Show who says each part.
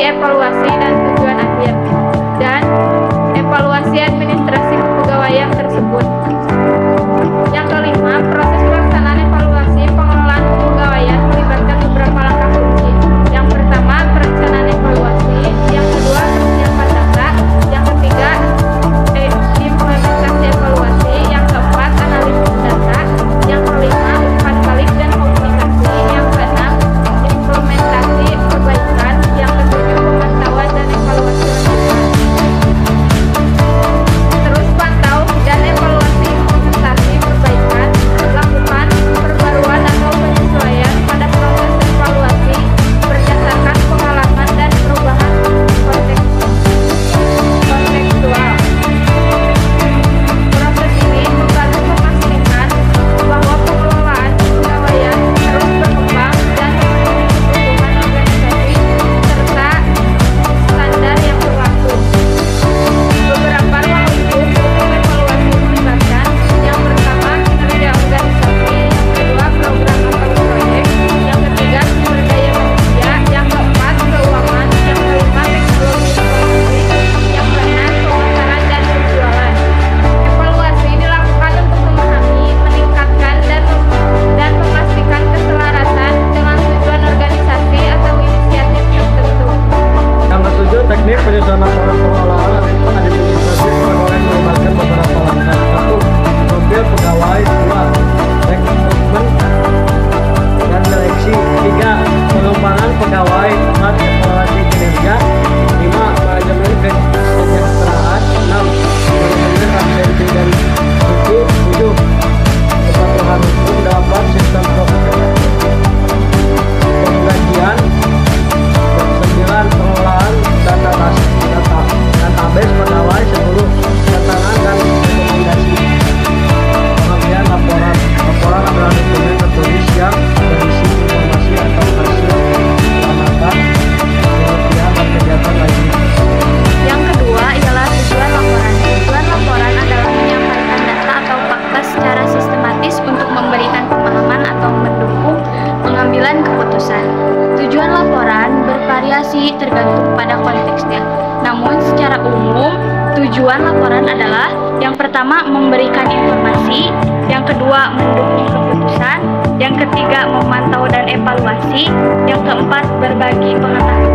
Speaker 1: evaluasi dan tujuan akhir, dan evaluasi administrasi kepegawaian tersebut. Yang kelima, proses pelaksanaan evaluasi pengelolaan kepegawaian melibatkan beberapa langkah kunci. Yang pertama, perencanaan evaluasi. Yang kedua, persiapan data. Yang ketiga, implementasi evaluasi. Yang keempat, analisis data. Yang kelima, umpan balik dan komunikasi. Yang keenam, implementasi perbaikan. Yang ketujuh, pemantauan dan evaluasi lanjutan. Terus pantau dan evaluasi implementasi perbaikan, lakukan perbaruan atau penyesuaian pada proses evaluasi berdasarkan pengalaman dan perubahan kontekstual. Proses ini membantu memastikan bahwa pengelolaan kepegawaian terus berkembang dan memenuhi kebutuhan organisasi serta standar yang berlaku. Beberapa ruang lingkup untuk evaluasi melibatkan: yang pertama, kinerja organisasi; yang kedua, program atau proyek; yang ketiga, sumber daya manusia; yang keempat, keuangan; yang kelima, teknologi informasi; yang keenam, pemasaran dan penjualan. Evaluasi dilakukan untuk memahami, meningkatkan, dan memastikan keselarasan dengan tujuan organisasi atau inisiatif tertentu.
Speaker 2: Yang ketujuh, teknik penyusunan laporan pengelolaan administrasi kepegawaian melibatkan beberapa langkah. 1. Profil pegawai. 2. Rekrutmen dan seleksi. 3. Pengembangan pegawai. 4. Evaluasi kinerja. 5. Manajemen kesejahteraan. 6. Manajemen absensi dan cuti. 7. Kepatuhan hukum. 8. Sistem penggajian. 9. Pengelolaan database pegawai. 10. Keterangan dan rekomendasi. Pengambilan laporan. Laporan adalah dokumen tertulis yang berisi informasi atau hasil pengamatan, penelitian, dan kegiatan lainnya.
Speaker 1: Yang kedua ialah tujuan laporan. Tujuan laporan adalah menyampaikan data atau fakta secara sistematis untuk memberikan pemahaman atau mendukung pengambilan keputusan. Tujuan laporan bervariasi tergantung pada konteksnya. Namun secara umum, tujuan laporan adalah: yang pertama, memberikan informasi; yang kedua, mendukung keputusan; yang ketiga, memantau dan evaluasi; yang keempat, berbagi pengetahuan.